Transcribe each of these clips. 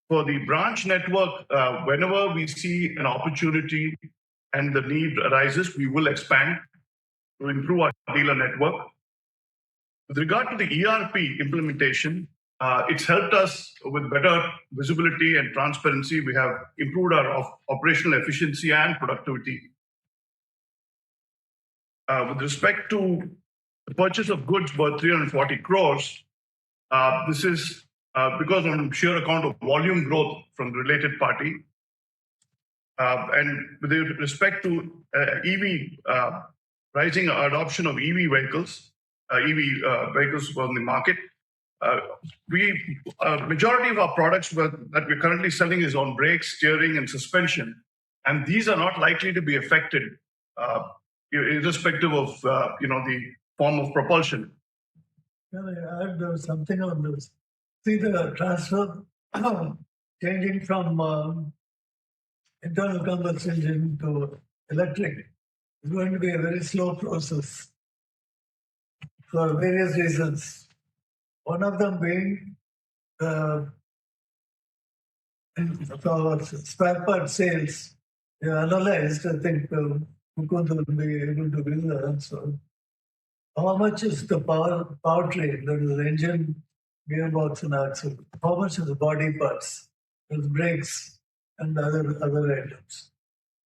For the branch network, whenever we see an opportunity and the need arises, we will expand to improve our dealer network. With regard to the ERP implementation, it's helped us with better visibility and transparency. We have improved our operational efficiency and productivity. With respect to the purchase of goods worth 340 crores, this is because on sheer account of volume growth from the related party. And with respect to EV, rising adoption of EV vehicles, on the market, majority of our products that we're currently selling is on brakes, steering, and suspension, and these are not likely to be affected, irrespective of the form of propulsion. Can I add something on this? See, the transfer changing from internal combustion engine to electric is going to be a very slow process for various reasons. One of them being for spare part sales. We analyzed, I think Mukund will be able to give the answer. How much is the powertrain, that is the engine, gearbox, and axle? How much is the body parts, with brakes and other items?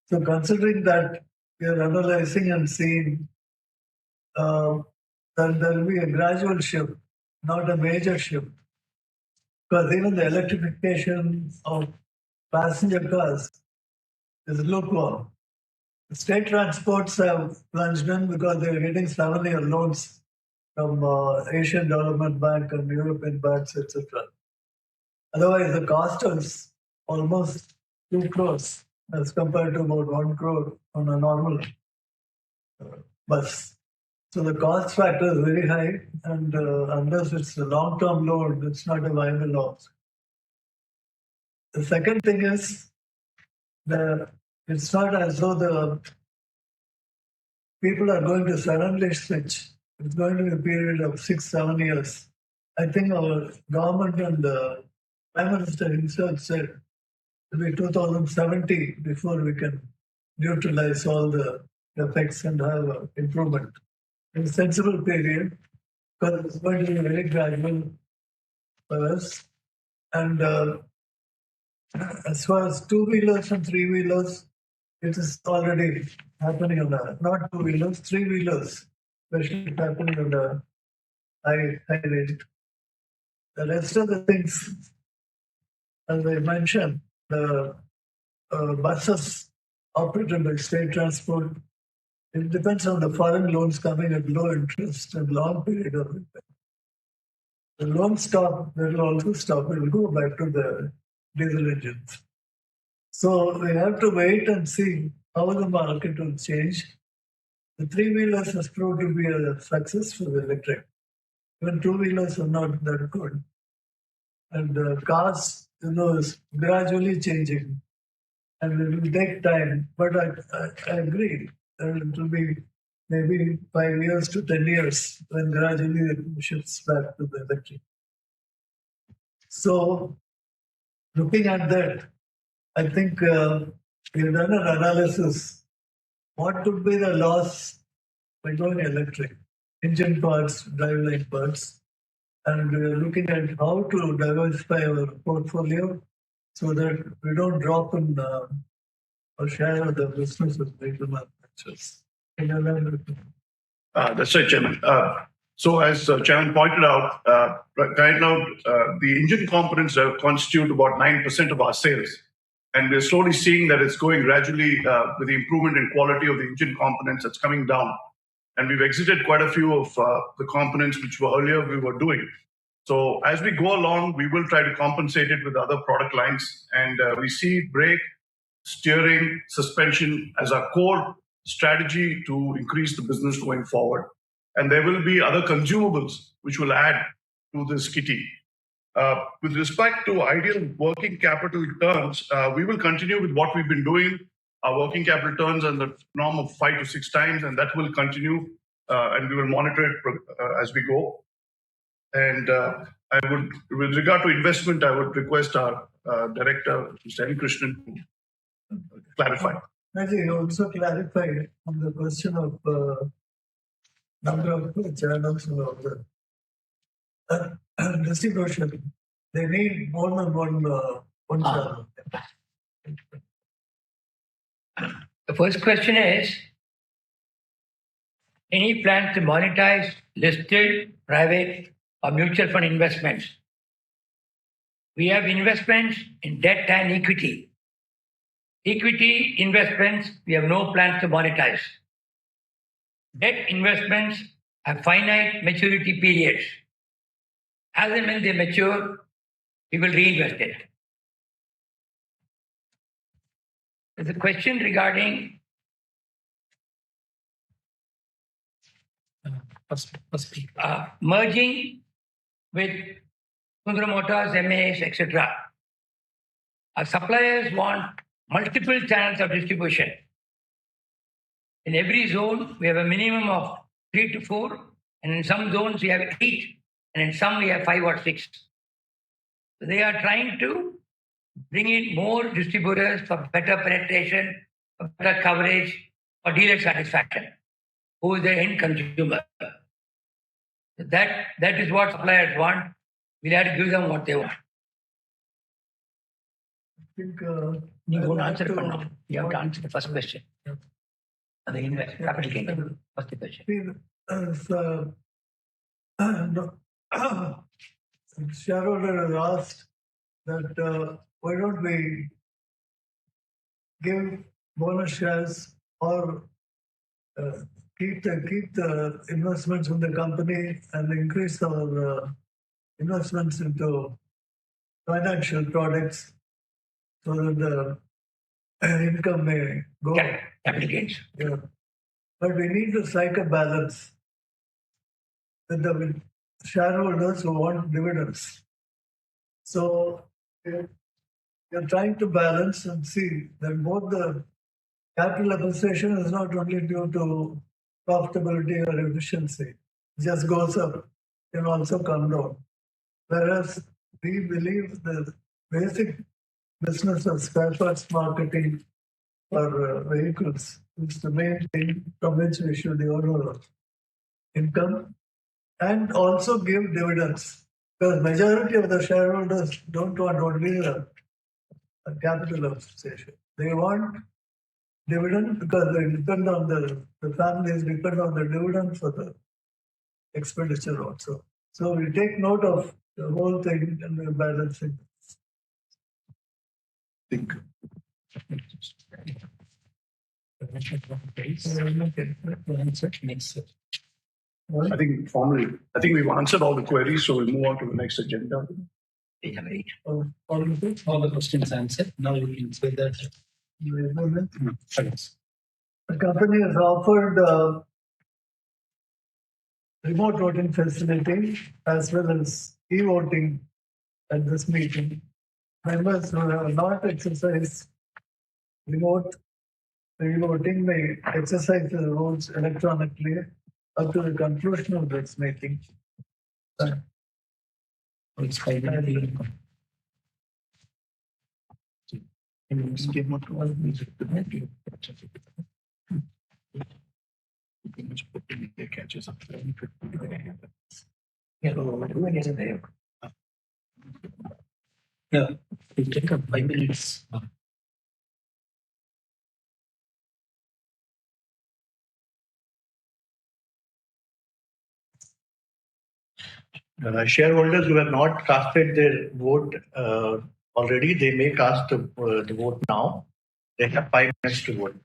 So, considering that we are analyzing and seeing that there will be a gradual shift, not a major shift, because even the electrification of passenger cars is lukewarm. The state transports have plunged in because they are getting 7-year loans from Asian Development Bank and European banks, etc. Otherwise, the cost is almost 2 crores as compared to about 1 crore on a normal bus. So the cost factor is very high, and unless it's a long-term loan, it's not a viable option. The second thing is that it's not as though the people are going to suddenly switch. It's going to be a period of 6-7 years. I think our government and the Prime Minister himself said it will be 2070 before we can neutralize all the effects and have improvement. In a sensible period, because it's going to be very gradual for us. And as far as two-wheelers and three-wheelers, it is already happening on not two-wheelers, three-wheelers, especially happening on the high rate. The rest of the things, as I mentioned, the buses operated by state transport, it depends on the foreign loans coming at low interest and long period of time. The loans stop, they will also stop, it will go back to the diesel engines. So we have to wait and see how the market will change. The three-wheelers has proved to be a success for the electric. Even two-wheelers are not that good. And cars, is gradually changing. And it will take time. But I agree that it will be maybe 5 years to 10 years when gradually it shifts back to the electric. So looking at that, I think we've done an analysis. What could be the loss by going electric? Engine parts, driveline parts. And we're looking at how to diversify our portfolio so that we don't drop in our share of the business with vehicle manufacturers. That's right, Chairman. So as Chairman pointed out, right now, the engine components constitute about 9% of our sales. And we're slowly seeing that it's going gradually with the improvement in quality of the engine components that's coming down. And we've exited quite a few of the components which were earlier we were doing. So as we go along, we will try to compensate it with other product lines. And we see brake, steering, suspension as our core strategy to increase the business going forward. And there will be other consumables which will add to this kitty. With respect to ideal working capital turns, we will continue with what we've been doing. Our working capital turns and the norm of 5 to 6 times, and that will continue, and we will monitor it as we go. And with regard to investment, I would request our Director, Mr. M. Krishnan, to clarify. Actually, you also clarified on the question of number of channels of the distribution. They need more than one channel. The first question is, any plans to monetize listed, private, or mutual fund investments? We have investments in debt and equity. Equity investments, we have no plans to monetize. Debt investments have finite maturity periods. As and when they mature, we will reinvest it. There's a question regarding merging with Sundara Motors, MAS, etc. Our suppliers want multiple channels of distribution. In every zone, we have a minimum of 3 to 4, and in some zones we have 8, and in some we have 5 or 6. So they are trying to bring in more distributors for better penetration, for better coverage, for dealer satisfaction. Who is the end consumer? That is what suppliers want. We'll have to give them what they want. I think You I'll won't have answer it to- for now. You have to answer the first question. Yeah. The capital gain. First question. As shareholder has asked that why don't we give bonus shares or keep the investments in the company and increase our investments into financial products so that the income may go up. Capital gains. Yeah. But we need to strike a balance with the shareholders who want dividends. So you're trying to balance and see that both the capital appreciation is not only due to profitability or efficiency, it just goes up, can also come down. Whereas we believe the basic business of spare parts marketing for vehicles is the main thing from which we should earn our income and also give dividends. Because majority of the shareholders don't want only a capital appreciation. They want dividend because they depend on the families depend on the dividend for the expenditure also. So we take note of the whole thing and we're balancing. Think. I think we've answered all the queries, so we'll move on to the next agenda. All All the questions answered. Now you can say that. the company has offered remote voting facility as well as e-voting at this meeting. Members who have not exercised remote e-voting may exercise the votes electronically up to the conclusion of this meeting. It's 5 minutes. Yeah, we'll take up 5 minutes. Shareholders who have not casted their vote already, they may cast the vote now. They have 5 minutes to vote.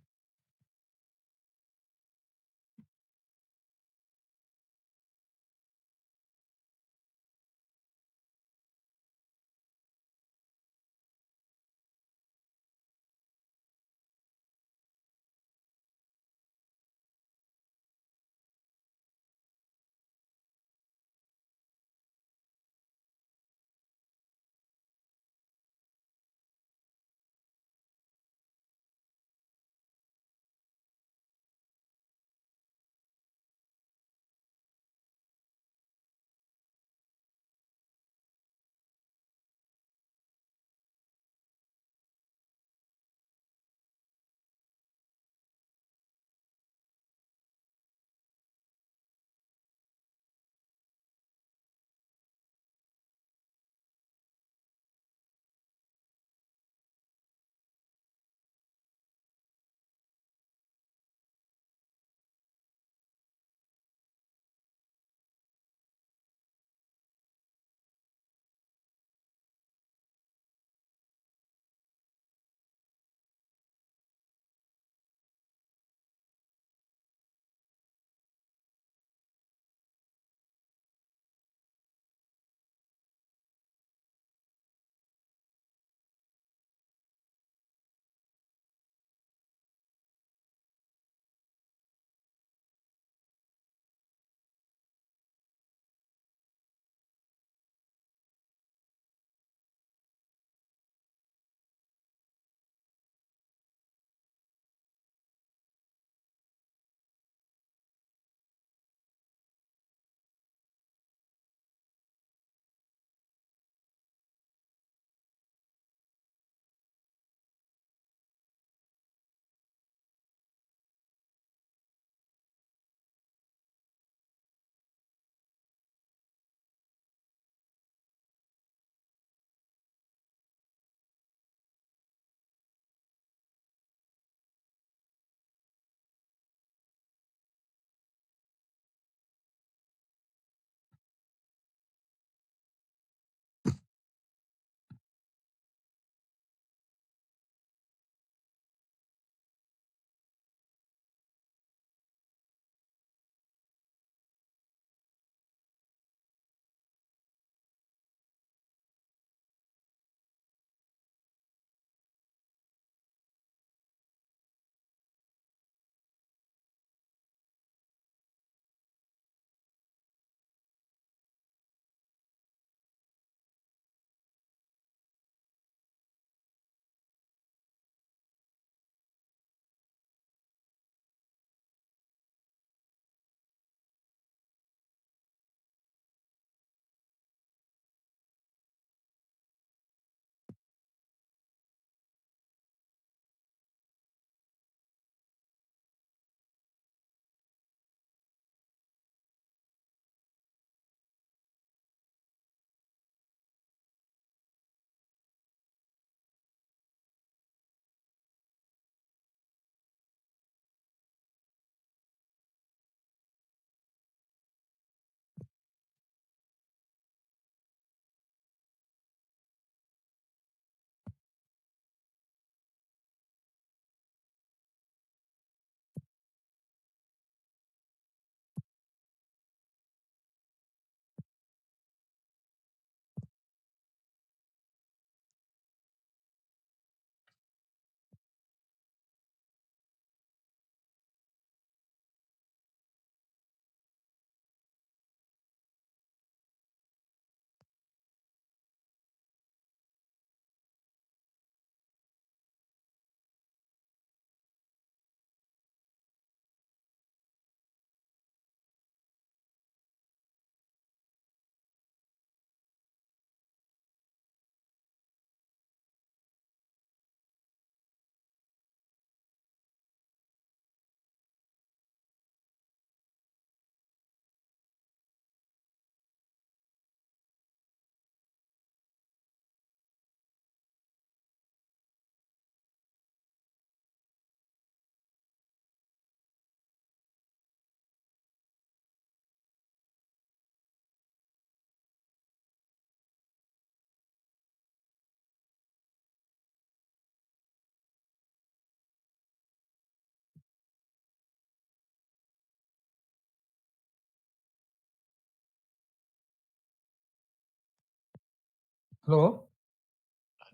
Hello?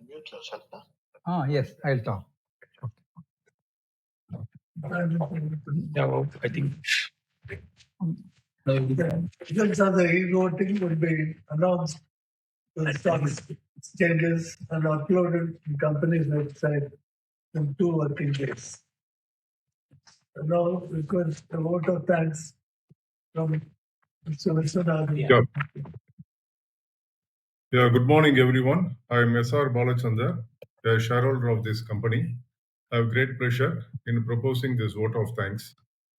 Unmute yourself now. Yes, I'll talk. No, I think. Results of the e-voting will be announced to the stock exchanges and uploaded to the company's website in 2 working days. And now, request a vote of thanks from Mr. Vishwanathan. Yeah. Good morning, everyone. I am S.R. Balachandar, a shareholder of this company. I have great pleasure in proposing this vote of thanks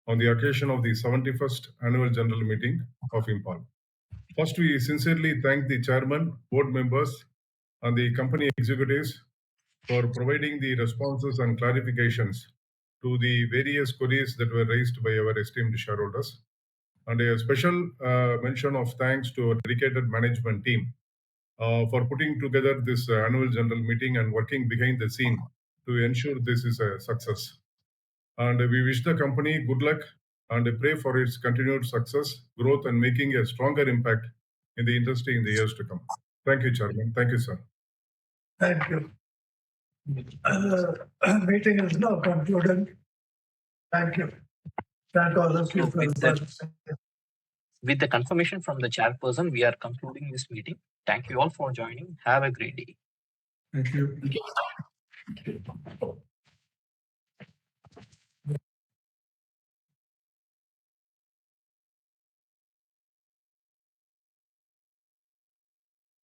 on the occasion of the 71st Annual General Meeting of Impal. First, we sincerely thank the chairman, board members, and the company executives for providing the responses and clarifications to the various queries that were raised by our esteemed shareholders. And a special mention of thanks to our dedicated management team for putting together this annual general meeting and working behind the scene to ensure this is a success. And we wish the company good luck and pray for its continued success, growth, and making a stronger impact in the industry in the years to come. Thank you, Chairman. Thank you, sir. Thank you. Meeting is now concluded. Thank you. Thank all of you So for with the that, with the confirmation from the chairperson, we are concluding this meeting. Thank you all for joining. Have a great day. Thank you.